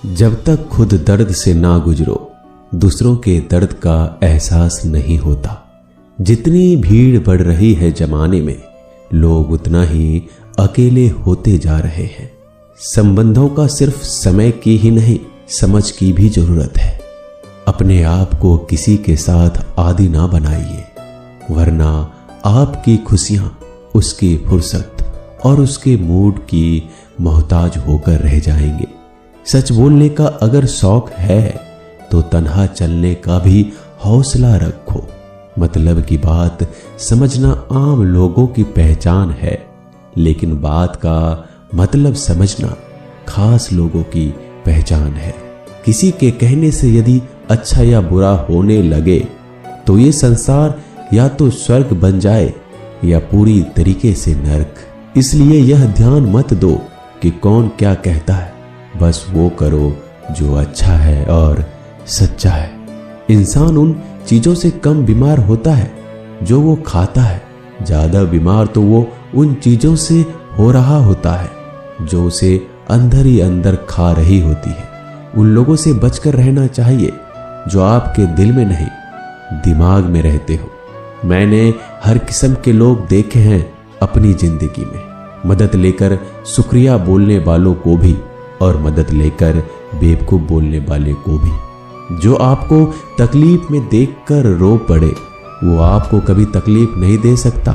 जब तक खुद दर्द से ना गुजरो दूसरों के दर्द का एहसास नहीं होता। जितनी भीड़ बढ़ रही है जमाने में, लोग उतना ही अकेले होते जा रहे हैं। संबंधों का सिर्फ समय की ही नहीं, समझ की भी जरूरत है। अपने आप को किसी के साथ आदी ना बनाइए, वरना आपकी खुशियां उसकी फुर्सत और उसके मूड की मोहताज होकर रह जाएंगे। सच बोलने का अगर शौक है तो तन्हा चलने का भी हौसला रखो। मतलब की बात समझना आम लोगों की पहचान है, लेकिन बात का मतलब समझना खास लोगों की पहचान है। किसी के कहने से यदि अच्छा या बुरा होने लगे तो ये संसार या तो स्वर्ग बन जाए या पूरी तरीके से नर्क। इसलिए यह ध्यान मत दो कि कौन क्या कहता है, बस वो करो जो अच्छा है और सच्चा है। इंसान उन चीजों से कम बीमार होता है जो वो खाता है, ज्यादा बीमार तो वो उन चीजों से हो रहा होता है जो उसे अंदर ही अंदर खा रही होती है। उन लोगों से बचकर रहना चाहिए जो आपके दिल में नहीं, दिमाग में रहते हो। मैंने हर किस्म के लोग देखे हैं अपनी जिंदगी में, मदद लेकर शुक्रिया बोलने वालों को भी और मदद लेकर बेवकूफ बोलने वाले को भी। जो आपको तकलीफ में देखकर रो पड़े वो आपको कभी तकलीफ नहीं दे सकता।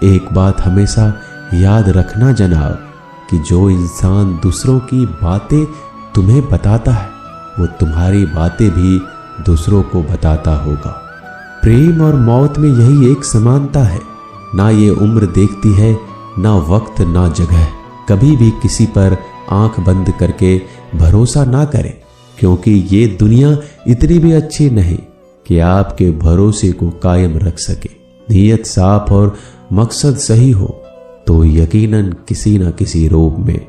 एक बात हमेशा याद रखना जनाब, कि जो इंसान दूसरों की बातें तुम्हें बताता है वो तुम्हारी बातें भी दूसरों को बताता होगा। प्रेम और मौत में यही एक समानता है, ना ये उम्र देखती है, ना वक्त, ना जगह। कभी भी किसी पर आंख बंद करके भरोसा ना करें, क्योंकि ये दुनिया इतनी भी अच्छी नहीं कि आपके भरोसे को कायम रख सके। नीयत साफ और मकसद सही हो तो यकीनन किसी न किसी रूप में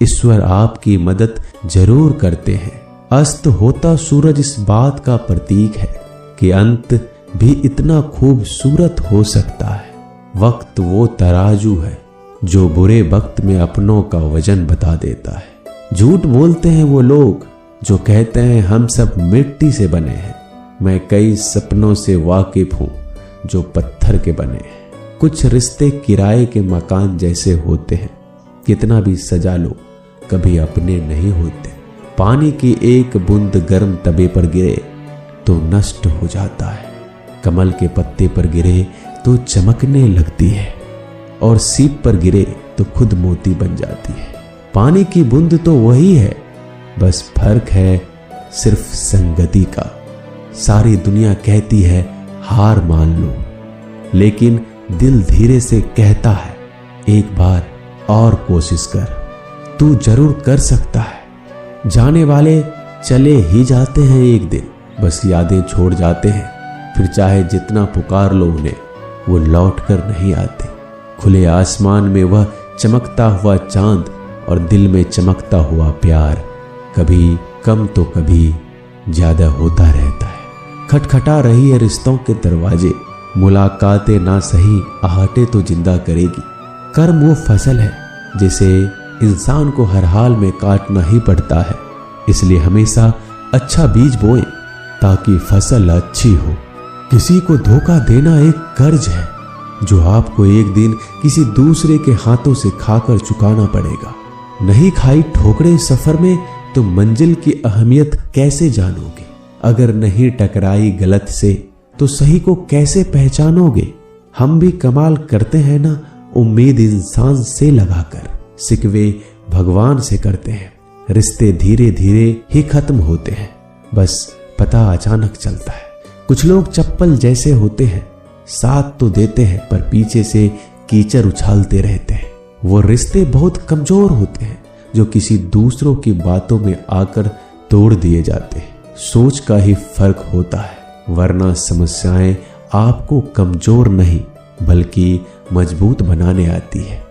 ईश्वर आपकी मदद जरूर करते हैं। अस्त होता सूरज इस बात का प्रतीक है कि अंत भी इतना खूबसूरत हो सकता है। वक्त वो तराजू है जो बुरे वक्त में अपनों का वजन बता देता है। झूठ बोलते हैं वो लोग जो कहते हैं हम सब मिट्टी से बने हैं। मैं कई सपनों से वाकिफ हूं जो पत्थर के बने हैं। कुछ रिश्ते किराए के मकान जैसे होते हैं, कितना भी सजा लो कभी अपने नहीं होते। पानी की एक बूंद गर्म तवे पर गिरे तो नष्ट हो जाता है, कमल के पत्ते पर गिरे तो चमकने लगती है, और सीप पर गिरे तो खुद मोती बन जाती है। पानी की बूंद तो वही है, बस फर्क है सिर्फ संगति का। सारी दुनिया कहती है हार मान लो, लेकिन दिल धीरे से कहता है एक बार और कोशिश कर, तू जरूर कर सकता है। जाने वाले चले ही जाते हैं एक दिन, बस यादें छोड़ जाते हैं। फिर चाहे जितना पुकार लो उन्हें, वो लौट कर नहीं आते। खुले आसमान में वह चमकता हुआ चांद और दिल में चमकता हुआ प्यार कभी कम तो कभी ज्यादा होता रहता है। खटखटा रही है रिश्तों के दरवाजे, मुलाकातें ना सही आहटे तो जिंदा करेगी। कर्म वो फसल है जिसे इंसान को हर हाल में काटना ही पड़ता है। इसलिए हमेशा अच्छा बीज बोएं ताकि फसल अच्छी हो। किसी को धोखा देना एक कर्ज है जो आपको एक दिन किसी दूसरे के हाथों से खाकर चुकाना पड़ेगा। नहीं खाई ठोकरें सफर में तो मंजिल की अहमियत कैसे जानोगे? अगर नहीं टकराई गलत से तो सही को कैसे पहचानोगे? हम भी कमाल करते हैं ना, उम्मीद इंसान से लगाकर, सिकवे भगवान से करते हैं। रिश्ते धीरे धीरे ही खत्म होते हैं, बस पता अचानक चलता है। कुछ लोग चप्पल जैसे होते हैं, साथ तो देते हैं पर पीछे से कीचड़ उछालते रहते हैं। वो रिश्ते बहुत कमजोर होते हैं जो किसी दूसरों की बातों में आकर तोड़ दिए जाते हैं। सोच का ही फर्क होता है, वरना समस्याएं आपको कमजोर नहीं बल्कि मजबूत बनाने आती है।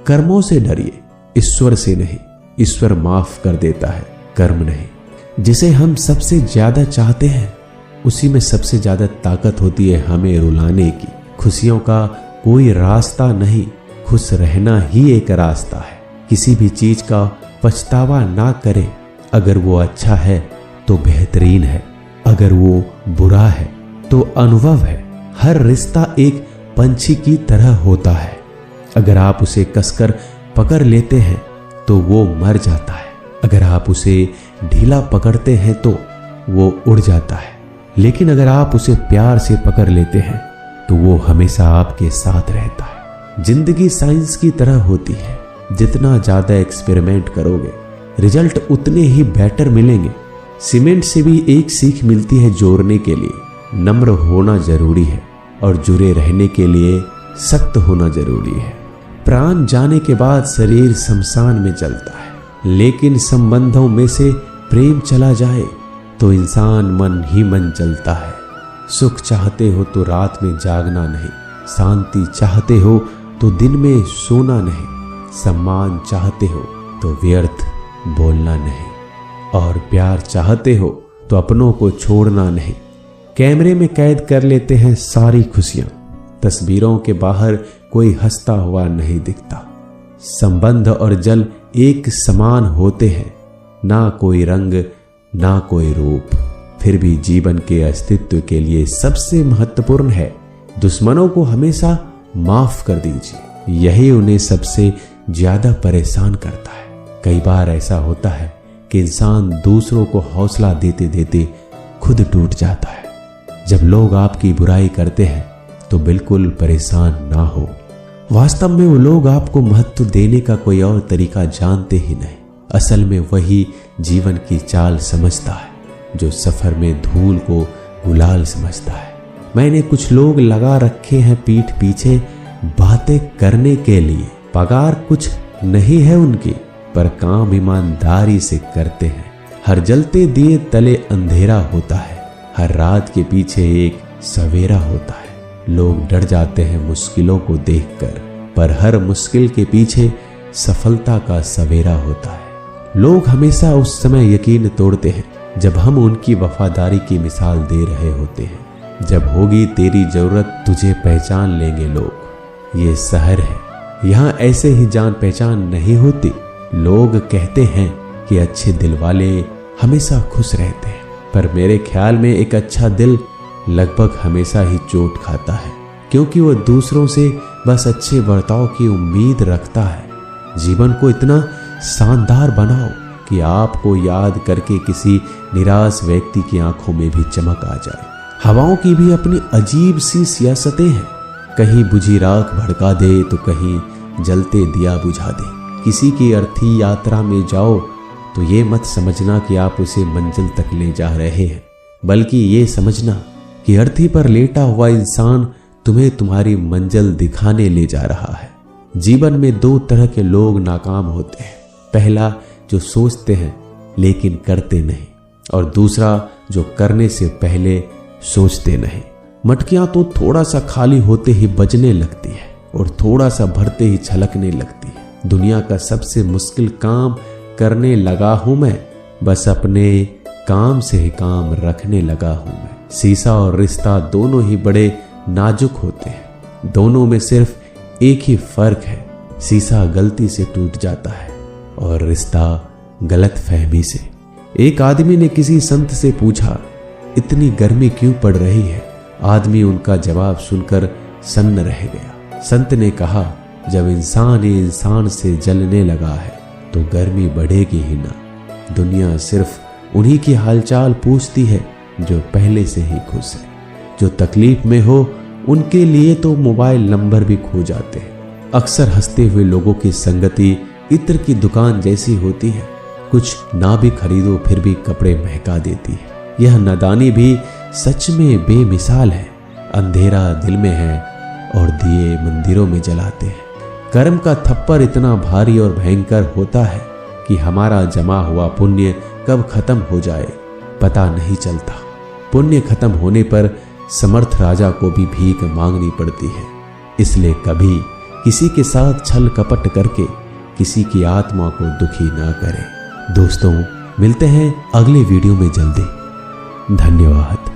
कर्मों से डरिए, ईश्वर से नहीं। ईश्वर माफ कर देता है, कर्म नहीं। जिसे हम सबसे ज्यादा चाहते हैं उसी में सबसे ज्यादा ताकत होती है हमें रुलाने की। खुशियों का कोई रास्ता नहीं, खुश रहना ही एक रास्ता है। किसी भी चीज का पछतावा ना करें, अगर वो अच्छा है तो बेहतरीन है, अगर वो बुरा है तो अनुभव है। हर रिश्ता एक पंछी की तरह होता है, अगर आप उसे कसकर पकड़ लेते हैं तो वो मर जाता है, अगर आप उसे ढीला पकड़ते हैं तो वो उड़ जाता है, लेकिन अगर आप उसे प्यार से पकड़ लेते हैं तो वो हमेशा आपके साथ रहता है। जिंदगी साइंस की तरह होती है, जितना ज्यादा एक्सपेरिमेंट करोगे रिजल्ट उतने ही बेटर मिलेंगे। सीमेंट से भी एक सीख मिलती है जोड़ने के लिए नम्र होना जरूरी है, और जुड़े रहने के लिए सख्त होना जरूरी है। प्राण जाने के बाद शरीर शमशान में चलता है, लेकिन संबंधों में से प्रेम चला जाए तो इंसान मन ही मन चलता है। सुख चाहते हो तो रात में जागना नहीं, शांति चाहते हो तो दिन में सोना नहीं, सम्मान चाहते हो तो व्यर्थ बोलना नहीं, और प्यार चाहते हो तो अपनों को छोड़ना नहीं। कैमरे में कैद कर लेते हैं सारी खुशियां, तस्वीरों के बाहर कोई हंसता हुआ नहीं दिखता। संबंध और जल एक समान होते हैं, ना कोई रंग ना कोई रूप, फिर भी जीवन के अस्तित्व के लिए सबसे महत्वपूर्ण है दुश्मनों को हमेशा माफ कर दीजिए, यही उन्हें सबसे ज्यादा परेशान करता है। कई बार ऐसा होता है कि इंसान दूसरों को हौसला देते देते खुद टूट जाता है। जब लोग आपकी बुराई करते हैं तो बिल्कुल परेशान ना हो, वास्तव में वो लोग आपको महत्व देने का कोई और तरीका जानते ही नहीं। असल में वही जीवन की चाल समझता है जो सफर में धूल को गुलाल समझता है। मैंने कुछ लोग लगा रखे हैं पीठ पीछे बातें करने के लिए, पगार कुछ नहीं है उनकी, पर काम ईमानदारी से करते हैं। हर जलते दिए तले अंधेरा होता है, हर रात के पीछे एक सवेरा होता है। लोग डर जाते हैं मुश्किलों को देखकर, पर हर मुश्किल के पीछे सफलता का सवेरा होता है। लोग हमेशा उस समय यकीन तोड़ते हैं जब हम उनकी वफादारी की मिसाल दे रहे होते हैं। जब होगी तेरी जरूरत तुझे पहचान लेंगे लोग। ये शहर है, यहाँ ऐसे ही जान पहचान नहीं होती। लोग कहते हैं कि अच्छे दिल वाले हमेशा खुश रहते हैं, पर मेरे ख्याल में एक अच्छा दिल लगभग हमेशा ही चोट खाता है, क्योंकि वो दूसरों से बस अच्छे बर्ताव की उम्मीद रखता है। जीवन को इतना शानदार बनाओ कि आपको याद करके किसी निराश व्यक्ति की आंखों में भी चमक आ जाए। हवाओं की भी अपनी अजीब सी सियासतें हैं, कहीं बुझी राख भड़का दे तो कहीं जलते दिया बुझा दे। किसी की अर्थी यात्रा में जाओ तो ये मत समझना कि आप उसे मंजिल तक ले जा रहे हैं, बल्कि ये समझना कि अर्थी पर लेटा हुआ इंसान तुम्हें तुम्हारी मंजिल दिखाने ले जा रहा है। जीवन में दो तरह के लोग नाकाम होते हैं, पहला जो सोचते हैं लेकिन करते नहीं, और दूसरा जो करने से पहले सोचते नहीं। मटकियां तो थोड़ा सा खाली होते ही बजने लगती है और थोड़ा सा भरते ही छलकने लगती है। दुनिया का सबसे मुश्किल काम करने लगा हूं मैं, बस अपने काम से ही काम रखने लगा हूं मैं। शीशा और रिश्ता दोनों ही बड़े नाजुक होते हैं, दोनों में सिर्फ एक ही फर्क है, शीशा गलती से टूट जाता है और रिश्ता गलत फहमी से। एक आदमी ने किसी संत से पूछा, इतनी गर्मी क्यों पड़ रही है? आदमी उनका जवाब सुनकर सन्न रह गया। संत ने कहा, जब इंसान ही इंसान से जलने लगा है तो गर्मी बढ़ेगी ही ना। दुनिया सिर्फ उन्हीं की हालचाल पूछती है जो पहले से ही खुश है। जो तकलीफ में हो उनके लिए तो मोबाइल नंबर भी खो जाते हैं। अक्सर हंसते हुए लोगों की संगति इत्र की दुकान जैसी होती है, कुछ ना भी खरीदो फिर भी कपड़े महका देती है। यह नादानी भी सच में बेमिसाल है। अंधेरा दिल में है और दिए मंदिरों में जलाते हैं। कर्म का थप्पड़ इतना भारी और भयंकर होता है कि हमारा जमा हुआ पुण्य कब खत्म हो जाए पता नहीं चलता। पुण्य खत्म होने पर समर्थ राजा को भी भीख मांगनी पड़ती है। इसलिए कभी किसी के साथ छल कपट करके किसी की आत्मा को दुखी ना करें। दोस्तों, मिलते हैं अगले वीडियो में जल्दी। धन्यवाद।